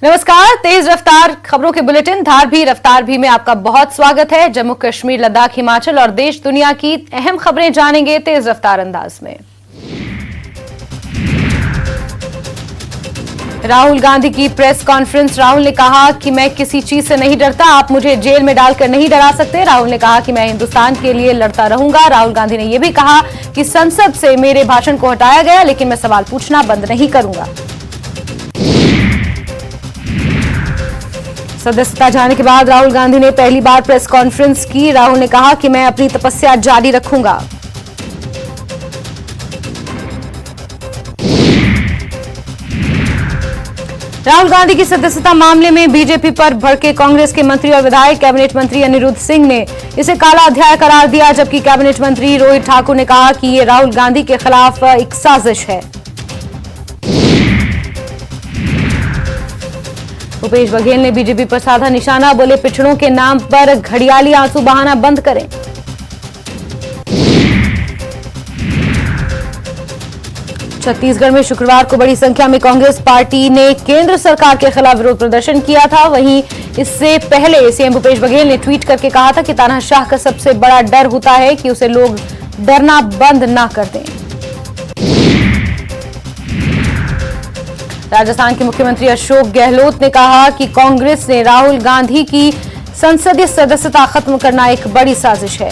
नमस्कार, तेज रफ्तार खबरों के बुलेटिन धार भी रफ्तार भी में आपका बहुत स्वागत है। जम्मू कश्मीर, लद्दाख, हिमाचल और देश दुनिया की अहम खबरें जानेंगे तेज रफ्तार अंदाज में। राहुल गांधी की प्रेस कॉन्फ्रेंस। राहुल ने कहा कि मैं किसी चीज से नहीं डरता, आप मुझे जेल में डालकर नहीं डरा सकते। राहुल ने कहा कि मैं हिंदुस्तान के लिए लड़ता रहूंगा। राहुल गांधी ने यह भी कहा कि संसद से मेरे भाषण को हटाया गया, लेकिन मैं सवाल पूछना बंद नहीं करूंगा। सदस्यता जाने के बाद राहुल गांधी ने पहली बार प्रेस कॉन्फ्रेंस की। राहुल ने कहा कि मैं अपनी तपस्या जारी रखूंगा। राहुल गांधी की सदस्यता मामले में बीजेपी पर भड़के कांग्रेस के मंत्री और विधायक। कैबिनेट मंत्री अनिरुद्ध सिंह ने इसे काला अध्याय करार दिया, जबकि कैबिनेट मंत्री रोहित ठाकुर ने कहा कि ये राहुल गांधी के खिलाफ एक साजिश है। भूपेश बघेल ने बीजेपी पर साधा निशाना, बोले पिछड़ों के नाम पर घड़ियाली आंसू बहाना बंद करें। छत्तीसगढ़ में शुक्रवार को बड़ी संख्या में कांग्रेस पार्टी ने केंद्र सरकार के खिलाफ विरोध प्रदर्शन किया था। वहीं इससे पहले सीएम भूपेश बघेल ने ट्वीट करके कहा था कि तानाशाह का सबसे बड़ा डर होता है कि उसे लोग डरना बंद ना कर दें। राजस्थान के मुख्यमंत्री अशोक गहलोत ने कहा कि कांग्रेस ने राहुल गांधी की संसदीय सदस्यता खत्म करना एक बड़ी साजिश है।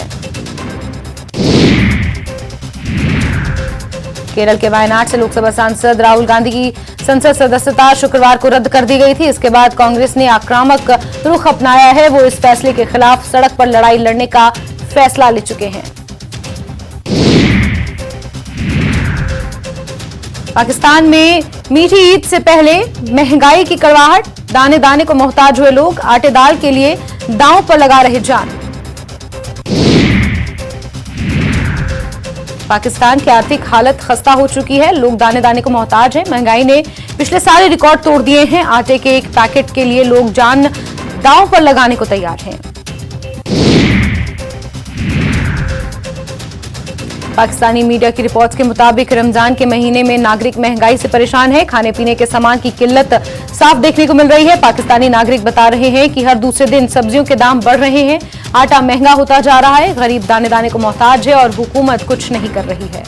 केरल के वायनाड से लोकसभा सांसद राहुल गांधी की संसद सदस्यता शुक्रवार को रद्द कर दी गई थी। इसके बाद कांग्रेस ने आक्रामक रुख अपनाया है। वो इस फैसले के खिलाफ सड़क पर लड़ाई लड़ने का फैसला ले चुके हैं। पाकिस्तान में मीठी ईद से पहले महंगाई की कड़वाहट, दाने दाने को मोहताज हुए लोग आटे दाल के लिए दांव पर लगा रहे जान। पाकिस्तान की आर्थिक हालत खस्ता हो चुकी है, लोग दाने दाने को मोहताज हैं। महंगाई ने पिछले सारे रिकॉर्ड तोड़ दिए हैं। आटे के एक पैकेट के लिए लोग जान दांव पर लगाने को तैयार हैं। पाकिस्तानी मीडिया की रिपोर्ट्स के मुताबिक रमजान के महीने में नागरिक महंगाई से परेशान है। खाने पीने के सामान की किल्लत साफ देखने को मिल रही है। पाकिस्तानी नागरिक बता रहे हैं कि हर दूसरे दिन सब्जियों के दाम बढ़ रहे हैं, आटा महंगा होता जा रहा है, गरीब दाने दाने को मोहताज है और हुकूमत कुछ नहीं कर रही है।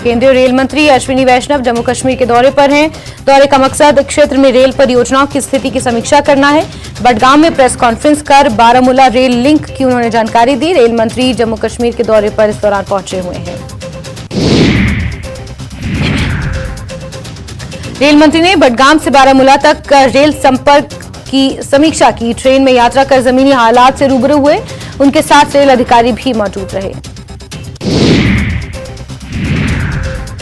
केंद्रीय रेल मंत्री अश्विनी वैष्णव जम्मू कश्मीर के दौरे पर हैं। दौरे का मकसद क्षेत्र में रेल परियोजनाओं की स्थिति की समीक्षा करना है। बडगाम में प्रेस कॉन्फ्रेंस कर बारामूला रेल लिंक की उन्होंने जानकारी दी। रेल मंत्री जम्मू कश्मीर के दौरे पर इस दौरान पहुंचे हुए हैं। रेल मंत्री ने बडगाम से बारामूला तक रेल संपर्क की समीक्षा की। ट्रेन में यात्रा कर जमीनी हालात से रूबरू हुए। उनके साथ रेल अधिकारी भी मौजूद रहे।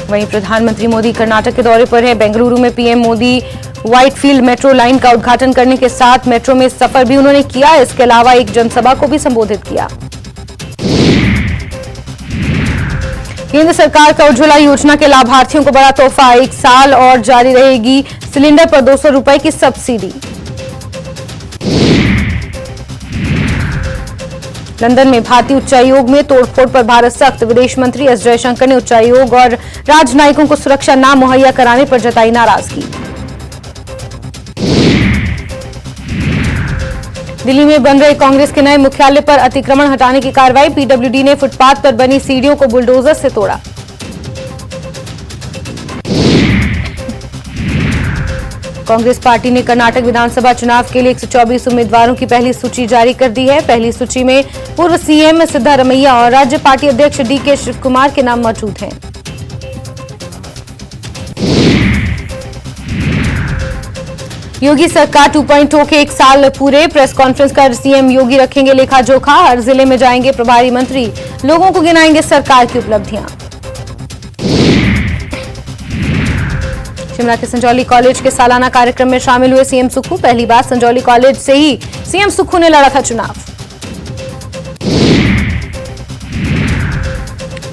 वहीं प्रधानमंत्री मोदी कर्नाटक के दौरे पर है। बेंगलुरु में PM Modi Whitefield metro line का उद्घाटन करने के साथ मेट्रो में सफर भी उन्होंने किया। इसके अलावा एक जनसभा को भी संबोधित किया। केंद्र सरकार का उज्ज्वला योजना के लाभार्थियों को बड़ा तोहफा, 1 साल और जारी रहेगी सिलेंडर पर 200 रुपए की सब्सिडी। लंदन में भारतीय उच्चायोग में तोड़फोड़ पर भारत सख्त। विदेश मंत्री एस जयशंकर ने उच्चायोग और राजनयिकों को सुरक्षा न मुहैया कराने पर जताई नाराजगी। दिल्ली में बन रहे कांग्रेस के नए मुख्यालय पर अतिक्रमण हटाने की कार्रवाई। पीडब्ल्यूडी ने फुटपाथ पर बनी सीढ़ियों को बुलडोजर से तोड़ा। कांग्रेस पार्टी ने कर्नाटक विधानसभा चुनाव के लिए 124 उम्मीदवारों की पहली सूची जारी कर दी है। पहली सूची में पूर्व सीएम सिद्धारमैया और राज्य पार्टी अध्यक्ष डीके शिव कुमार के नाम मौजूद हैं। योगी सरकार 2.0 के 1 साल पूरे। प्रेस कॉन्फ्रेंस कर सीएम योगी रखेंगे लेखा जोखा। हर जिले में जाएंगे प्रभारी मंत्री, लोगों को गिनाएंगे सरकार की उपलब्धियां। शिमला के संजौली कॉलेज के सालाना कार्यक्रम में शामिल हुए सीएम सुक्खू। पहली बार संजौली कॉलेज से ही सीएम सुक्खू ने लड़ा था चुनाव।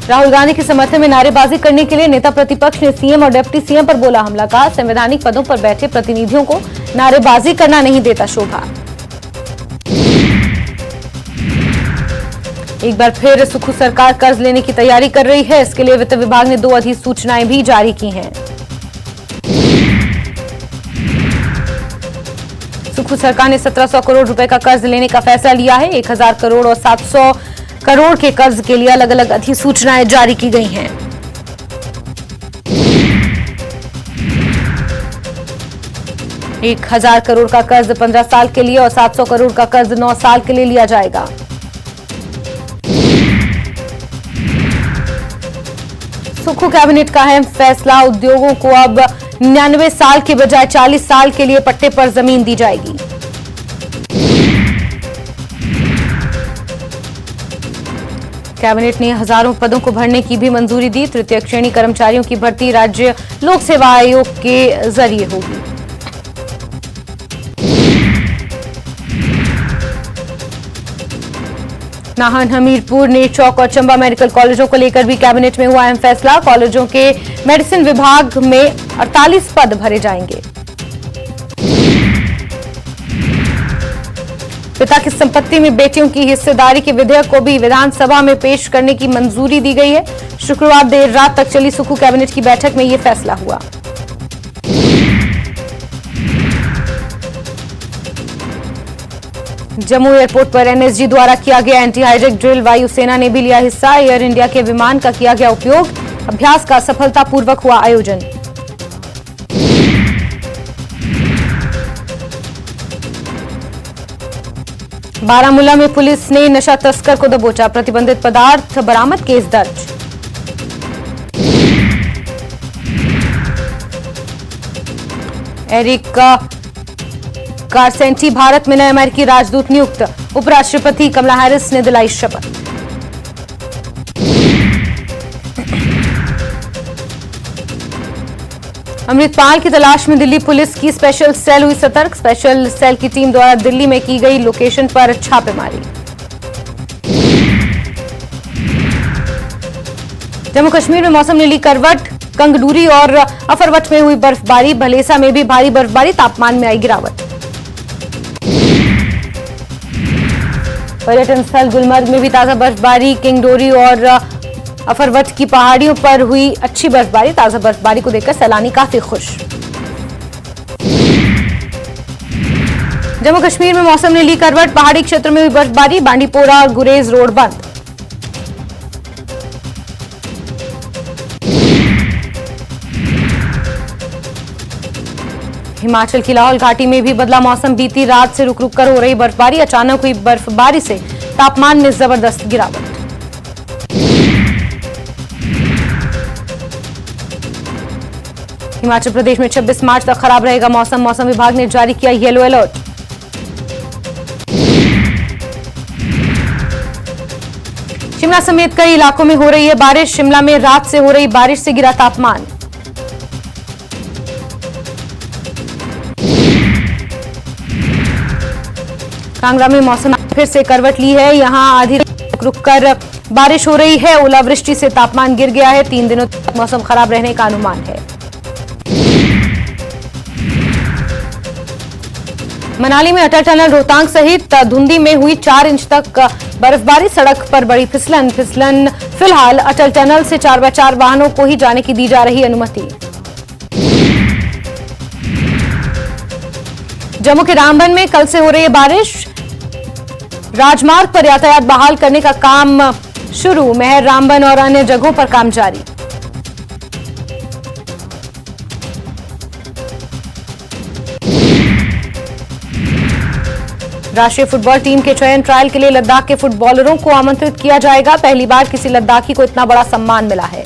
राहुल गांधी के समर्थन में नारेबाजी करने के लिए नेता प्रतिपक्ष ने सीएम और डिप्टी सीएम पर बोला हमला। कहा संवैधानिक पदों पर बैठे प्रतिनिधियों को नारेबाजी करना नहीं देता शोभा। एक बार फिर सुखू सरकार कर्ज लेने की तैयारी कर रही है। इसके लिए वित्त विभाग ने 2 अधिसूचनाएं भी जारी की हैं। सुखू सरकार ने 1700 करोड़ रुपए का कर्ज लेने का फैसला लिया है। 1000 करोड़ और 700 करोड़ के कर्ज के लिए अलग अलग अधिसूचनाएं जारी की गई हैं। एक 1000 करोड़ का कर्ज 15 साल के लिए और 700 करोड़ का कर्ज 9 साल के लिए लिया जाएगा। सुखू कैबिनेट का अहम फैसला, उद्योगों को अब 99 साल के बजाय 40 साल के लिए पट्टे पर जमीन दी जाएगी। कैबिनेट ने हजारों पदों को भरने की भी मंजूरी दी। तृतीय श्रेणी कर्मचारियों की भर्ती राज्य लोक सेवा आयोग के जरिए होगी। नाहन, हमीरपुर, नेरचौक और चंबा मेडिकल कॉलेजों को लेकर भी कैबिनेट में हुआ अहम फैसला। कॉलेजों के मेडिसिन विभाग में 48 पद भरे जाएंगे। पिता की संपत्ति में बेटियों की हिस्सेदारी के विधेयक को भी विधानसभा में पेश करने की मंजूरी दी गई है। शुक्रवार देर रात तक चली सुखू कैबिनेट की बैठक में यह फैसला हुआ। जम्मू एयरपोर्ट पर एनएसजी द्वारा किया गया एंटी हाईजैक ड्रिल, वायुसेना ने भी लिया हिस्सा। एयर इंडिया के विमान का किया गया उपयोग। अभ्यास का सफलतापूर्वक हुआ आयोजन। बारामूला में पुलिस ने नशा तस्कर को दबोचा। प्रतिबंधित पदार्थ बरामद, केस दर्ज। एरिक गारसेंटी भारत में नए अमेरिकी राजदूत नियुक्त। उपराष्ट्रपति कमला हैरिस ने दिलाई शपथ। अमृतपाल की तलाश में दिल्ली पुलिस की स्पेशल सेल हुई सतर्क। स्पेशल सेल की टीम द्वारा दिल्ली में की गई लोकेशन पर छापेमारी। जम्मू कश्मीर में मौसम ने ली करवट। कंगडूरी और अफरवट में हुई बर्फबारी। भलेसा में भी भारी बर्फबारी, तापमान में आई गिरावट। पर्यटन स्थल गुलमर्ग में भी ताजा बर्फबारी। किंगडोरी और अफरवट की पहाड़ियों पर हुई अच्छी बर्फबारी। ताजा बर्फबारी को देखकर सैलानी काफी खुश। जम्मू कश्मीर में मौसम ने ली करवट। पहाड़ी क्षेत्र में हुई बर्फबारी। बांडीपोरा और गुरेज रोड बंद। हिमाचल की लाहौल घाटी में भी बदला मौसम। बीती रात से रुक रुक कर हो रही बर्फबारी। अचानक हुई बर्फबारी से तापमान में जबरदस्त गिरावट। हिमाचल प्रदेश में 26 मार्च तक खराब रहेगा मौसम। मौसम विभाग ने जारी किया येलो अलर्ट। शिमला समेत कई इलाकों में हो रही है बारिश। शिमला में रात से हो रही बारिश से गिरा तापमान। कांगड़ा में मौसम फिर से करवट ली है। यहां आधी रुक कर बारिश हो रही है। ओलावृष्टि से तापमान गिर गया है। 3 दिनों तक मौसम खराब रहने का अनुमान है। मनाली में अटल टनल, रोहतांग सहित धुंधी में हुई 4 इंच तक बर्फबारी। सड़क पर बड़ी फिसलन। फिलहाल अटल टनल से 4x4 वाहनों को ही जाने की दी जा रही अनुमति। जम्मू के रामबन में कल से हो रही है बारिश। राजमार्ग पर यातायात बहाल करने का काम शुरू। महर, रामबन और अन्य जगहों पर काम जारी। राष्ट्रीय फुटबॉल टीम के चयन ट्रायल के लिए लद्दाख के फुटबॉलरों को आमंत्रित किया जाएगा। पहली बार किसी लद्दाखी को इतना बड़ा सम्मान मिला है।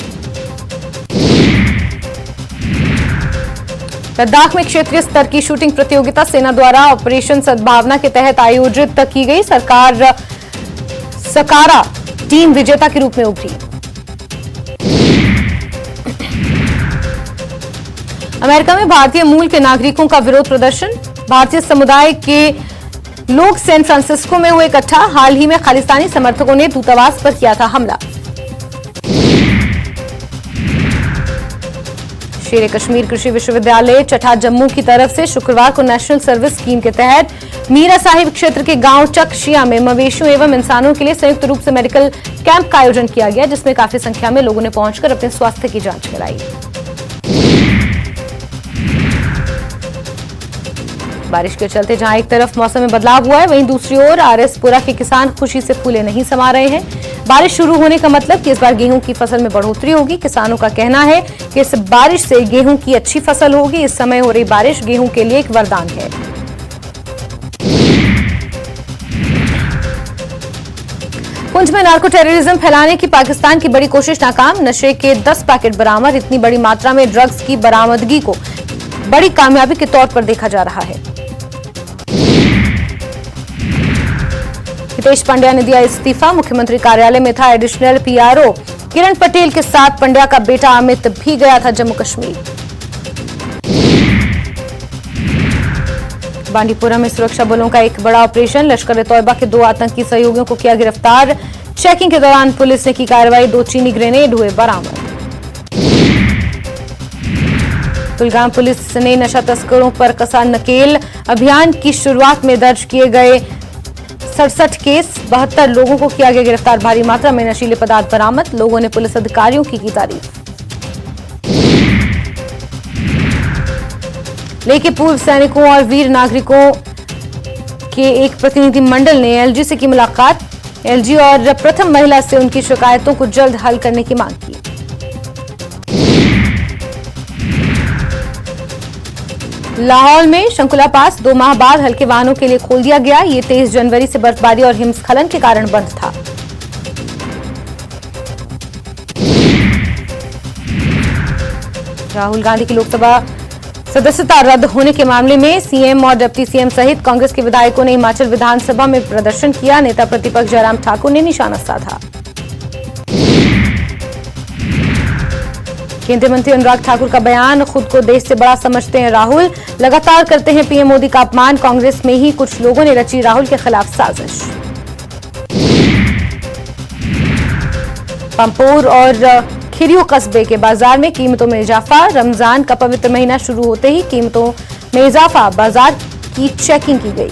लद्दाख में क्षेत्रीय स्तर की शूटिंग प्रतियोगिता सेना द्वारा ऑपरेशन सद्भावना के तहत आयोजित की गई। सकारा टीम विजेता के रूप में उभरी। अमेरिका में भारतीय मूल के नागरिकों का विरोध प्रदर्शन। भारतीय समुदाय के लोग सैन फ्रांसिस्को में हुए इकट्ठा। हाल ही में खालिस्तानी समर्थकों ने दूतावास पर किया था हमला। शेर कश्मीर कृषि विश्वविद्यालय चठा जम्मू की तरफ से शुक्रवार को नेशनल सर्विस स्कीम के तहत मीरा साहिब क्षेत्र के गांव चकशिया में मवेशियों एवं इंसानों के लिए संयुक्त रूप से मेडिकल कैंप का आयोजन किया गया, जिसमें काफी संख्या में लोगों ने पहुंचकर अपने स्वास्थ्य की जांच कराई। बारिश के चलते जहां एक तरफ मौसम में बदलाव हुआ है, वहीं दूसरी ओर आरएसपुरा के किसान खुशी से फूले नहीं समा रहे हैं। बारिश शुरू होने का मतलब कि इस बार गेहूं की फसल में बढ़ोतरी होगी। किसानों का कहना है कि इस बारिश से गेहूं की अच्छी फसल होगी। इस समय हो रही बारिश गेहूं के लिए एक वरदान है। पुंछ में नार्को टेररिज्म फैलाने की पाकिस्तान की बड़ी कोशिश नाकाम। नशे के 10 पैकेट बरामद। इतनी बड़ी मात्रा में ड्रग्स की बरामदगी को बड़ी कामयाबी के तौर पर देखा जा रहा है। हितेश पंड्या ने दिया इस्तीफा। मुख्यमंत्री कार्यालय में था एडिशनल पीआरओ किरण पटेल के साथ पंड्या का बेटा अमित भी गया था जम्मू कश्मीर। बांडीपुरा में सुरक्षा बलों का एक बड़ा ऑपरेशन। लश्कर-ए-तौयबा के 2 आतंकी सहयोगियों को किया गिरफ्तार। चेकिंग के दौरान पुलिस ने की कार्रवाई। 2 चीनी ग्रेनेड हुए बरामद। कुलगाम पुलिस ने नशा तस्करों पर कसा नकेल। अभियान की शुरुआत में दर्ज किए गए 67 केस। 72 लोगों को किया गया गिरफ्तार। भारी मात्रा में नशीले पदार्थ बरामद। लोगों ने पुलिस अधिकारियों की तारीफ। लेकिन पूर्व सैनिकों और वीर नागरिकों के एक प्रतिनिधि मंडल ने एलजी से की मुलाकात। एलजी और प्रथम महिला से उनकी शिकायतों को जल्द हल करने की मांग की। लाहौल में शंकुला पास 2 माह बाद हल्के वाहनों के लिए खोल दिया गया। ये 23 जनवरी से बर्फबारी और हिमस्खलन के कारण बंद था। राहुल गांधी की लोकसभा सदस्यता रद्द होने के मामले में सीएम और डिप्टी सीएम सहित कांग्रेस के विधायकों ने हिमाचल विधानसभा में प्रदर्शन किया। नेता प्रतिपक्ष जयराम ठाकुर ने निशाना साधा। केंद्रीय मंत्री अनुराग ठाकुर का बयान। खुद को देश से बड़ा समझते हैं राहुल। लगातार करते हैं पीएम मोदी का अपमान। कांग्रेस में ही कुछ लोगों ने रची राहुल के खिलाफ साजिश। पंपोर और खिरियो कस्बे के बाजार में कीमतों में इजाफा। रमजान का पवित्र महीना शुरू होते ही कीमतों में इजाफा। बाजार की चेकिंग की गई।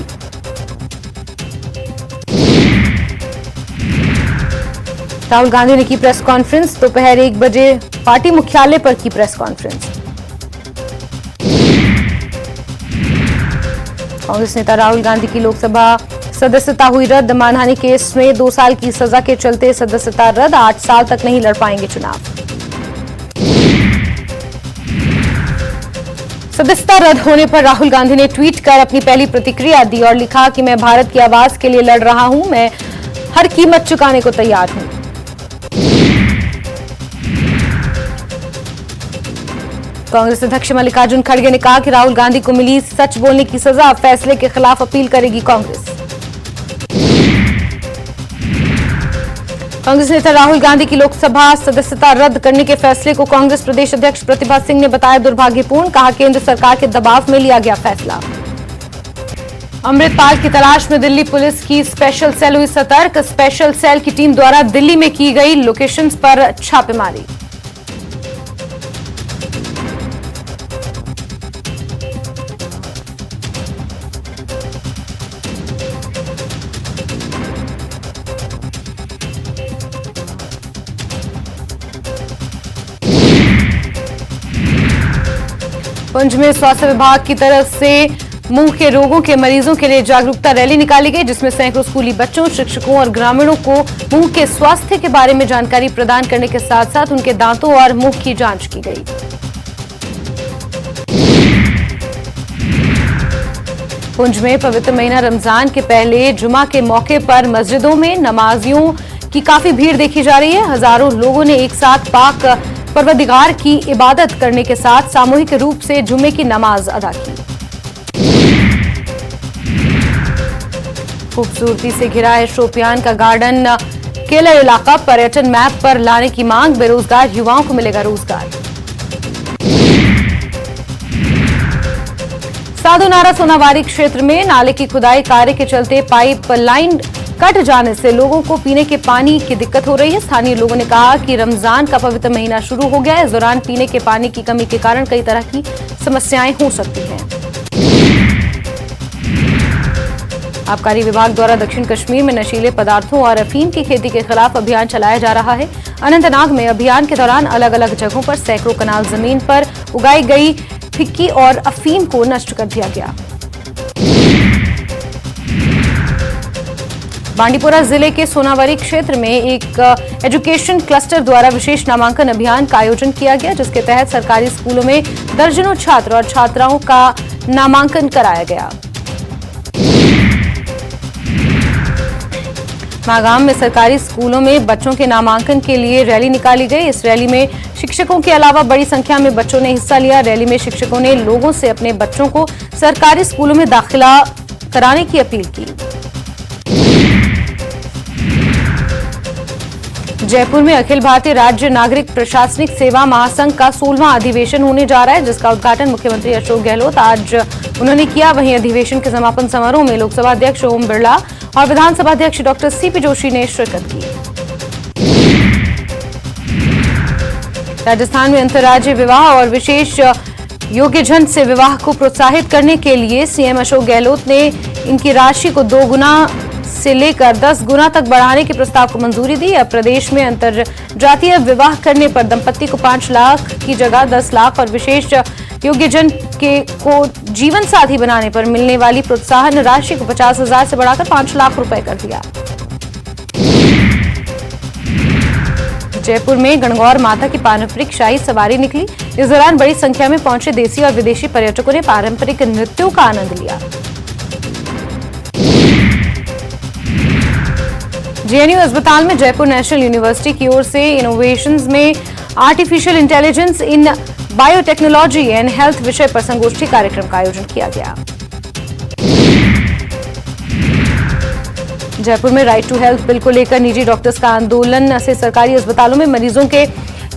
राहुल गांधी ने की प्रेस कॉन्फ्रेंस। दोपहर 1 बजे पार्टी मुख्यालय पर की प्रेस कॉन्फ्रेंस। कांग्रेस नेता राहुल गांधी की लोकसभा सदस्यता हुई रद्द। मानहानि केस में 2 साल की सजा के चलते सदस्यता रद्द। 8 साल तक नहीं लड़ पाएंगे चुनाव। सदस्यता रद्द होने पर राहुल गांधी ने ट्वीट कर अपनी पहली प्रतिक्रिया दी और लिखा कि मैं भारत की आवाज के लिए लड़ रहा हूं। मैं हर कीमत चुकाने को तैयार हूं। कांग्रेस अध्यक्ष मल्लिकार्जुन खड़गे ने कहा कि राहुल गांधी को मिली सच बोलने की सजा। फैसले के खिलाफ अपील करेगी कांग्रेस। कांग्रेस नेता राहुल गांधी की लोकसभा सदस्यता रद्द करने के फैसले को कांग्रेस प्रदेश अध्यक्ष प्रतिभा सिंह ने बताया दुर्भाग्यपूर्ण। कहा केंद्र सरकार के दबाव में लिया गया फैसला। अमृतपाल की तलाश में दिल्ली पुलिस की स्पेशल सेल हुई सतर्क। स्पेशल सेल की टीम द्वारा दिल्ली में की गई लोकेशंस पर छापेमारी। पुंछ में स्वास्थ्य विभाग की तरफ से मुंह के रोगों के मरीजों के लिए जागरूकता रैली निकाली गई, जिसमें सैकड़ों स्कूली बच्चों, शिक्षकों और ग्रामीणों को मुंह के स्वास्थ्य के बारे में जानकारी प्रदान करने के साथ साथ उनके दांतों और मुंह की जांच की गई। पुंछ में पवित्र महीना रमजान के पहले जुमा के मौके पर मस्जिदों में नमाजियों की काफी भीड़ देखी जा रही है। हजारों लोगों ने एक साथ पाक परवरदिगार की इबादत करने के साथ सामूहिक रूप से जुमे की नमाज अदा की। खूबसूरती से घिरा है शोपियान का गार्डन केला इलाका। पर्यटन मैप पर लाने की मांग। बेरोजगार युवाओं को मिलेगा रोजगार। साधुनारा सोनावारी क्षेत्र में नाले की खुदाई कार्य के चलते पाइप लाइन कट जाने से लोगों को पीने के पानी की दिक्कत हो रही है। स्थानीय लोगों ने कहा कि रमजान का पवित्र महीना शुरू हो गया है। इस दौरान पीने के पानी की कमी के कारण कई तरह की समस्याएं हो सकती हैं। आबकारी विभाग द्वारा दक्षिण कश्मीर में नशीले पदार्थों और अफीम की खेती के खिलाफ अभियान चलाया जा रहा है। अनंतनाग में अभियान के दौरान अलग अलग जगहों पर सैकड़ों कनाल जमीन पर उगाई गई फिक्की और अफीम को नष्ट कर दिया गया। बांडीपुरा जिले के सोनावरी क्षेत्र में एक एजुकेशन क्लस्टर द्वारा विशेष नामांकन अभियान का आयोजन किया गया, जिसके तहत सरकारी स्कूलों में दर्जनों छात्र और छात्राओं का नामांकन कराया गया। मागाम में सरकारी स्कूलों में बच्चों के नामांकन के लिए रैली निकाली गई। इस रैली में शिक्षकों के अलावा बड़ी संख्या में बच्चों ने हिस्सा लिया। रैली में शिक्षकों ने लोगों से अपने बच्चों को सरकारी स्कूलों में दाखिला कराने की अपील की। जयपुर में अखिल भारतीय राज्य नागरिक प्रशासनिक सेवा महासंघ का 16वां अधिवेशन होने जा रहा है, जिसका उद्घाटन मुख्यमंत्री अशोक गहलोत आज उन्होंने किया। वहीं अधिवेशन के समापन समारोह में लोकसभा अध्यक्ष ओम बिरला और विधानसभा अध्यक्ष डॉक्टर सीपी जोशी ने शिरकत की। राजस्थान में अंतर्राज्यीय विवाह और विशेष योग्यजन से विवाह को प्रोत्साहित करने के लिए सीएम अशोक गहलोत ने इनकी राशि को 2 गुना से लेकर 10 गुना तक बढ़ाने के प्रस्ताव को मंजूरी दी। अब प्रदेश में अंतरजातीय विवाह करने पर दंपत्ति को 5 लाख की जगह 10 लाख और विशेष योग्यजन को जीवन साथी बनाने पर मिलने वाली प्रोत्साहन राशि को 50,000 से बढ़ाकर 5 लाख रुपए कर दिया। जयपुर में गणगौर माता की पारंपरिक शाही सवारी निकली। इस दौरान बड़ी संख्या में पहुंचे देसी और विदेशी पर्यटकों ने पारंपरिक नृत्यों का आनंद लिया। जेएनयू अस्पताल में जयपुर नेशनल यूनिवर्सिटी की ओर से इनोवेशंस में artificial intelligence in biotechnology and health विषय पर संगोष्ठी कार्यक्रम का आयोजन किया गया। जयपुर में राइट टू हेल्थ बिल को लेकर निजी डॉक्टर्स का आंदोलन से सरकारी अस्पतालों में मरीजों के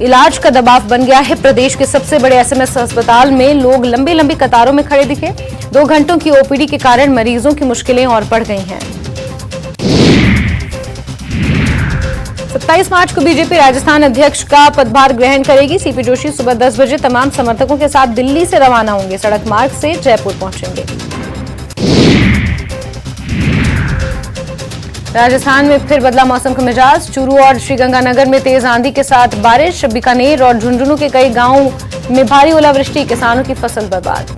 इलाज का दबाव बन गया है। प्रदेश के सबसे बड़े एसएमएस अस्पताल में लोग लंबी लंबी कतारों में खड़े दिखे। 2 घंटों की ओपीडी के कारण मरीजों की मुश्किलें और बढ़ गई हैं। 27 मार्च को बीजेपी राजस्थान अध्यक्ष का पदभार ग्रहण करेगी। सीपी जोशी सुबह 10 बजे तमाम समर्थकों के साथ दिल्ली से रवाना होंगे। सड़क मार्ग से जयपुर पहुंचेंगे। राजस्थान में फिर बदला मौसम का मिजाज। चूरू और श्रीगंगानगर में तेज आंधी के साथ बारिश। बीकानेर और झुंझुनू के कई गांवों में भारी ओलावृष्टि, किसानों की फसल बर्बाद।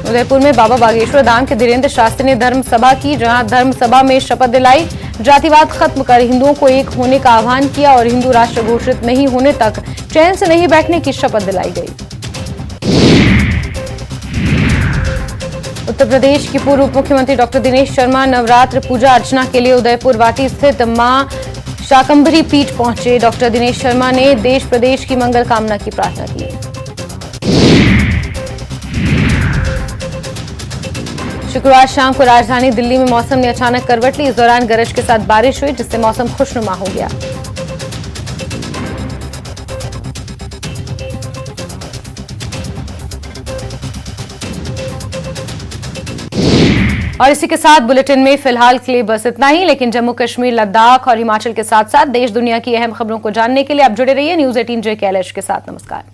उदयपुर में बाबा बागेश्वर धाम के धीरेन्द्र शास्त्री ने धर्म सभा की, जहां धर्म सभा में शपथ दिलाई। जातिवाद खत्म कर हिंदुओं को एक होने का आह्वान किया और हिंदू राष्ट्र घोषित नहीं होने तक चैन से नहीं बैठने की शपथ दिलाई गई। उत्तर प्रदेश की पूर्व उप मुख्यमंत्री डॉक्टर दिनेश शर्मा नवरात्र पूजा अर्चना के लिए उदयपुर वाटी स्थित मां शाकंभरी पीठ पहुंचे। डॉक्टर दिनेश शर्मा ने देश प्रदेश की मंगल कामना की प्रार्थना की। शुक्रवार शाम को राजधानी दिल्ली में मौसम ने अचानक करवट ली। इस दौरान गरज के साथ बारिश हुई, जिससे मौसम खुशनुमा हो गया। और इसी के साथ बुलेटिन में फिलहाल के लिए बस इतना ही, लेकिन जम्मू कश्मीर, लद्दाख और हिमाचल के साथ साथ देश दुनिया की अहम खबरों को जानने के लिए आप जुड़े रहिए न्यूज़ 18 JKLH के साथ। नमस्कार।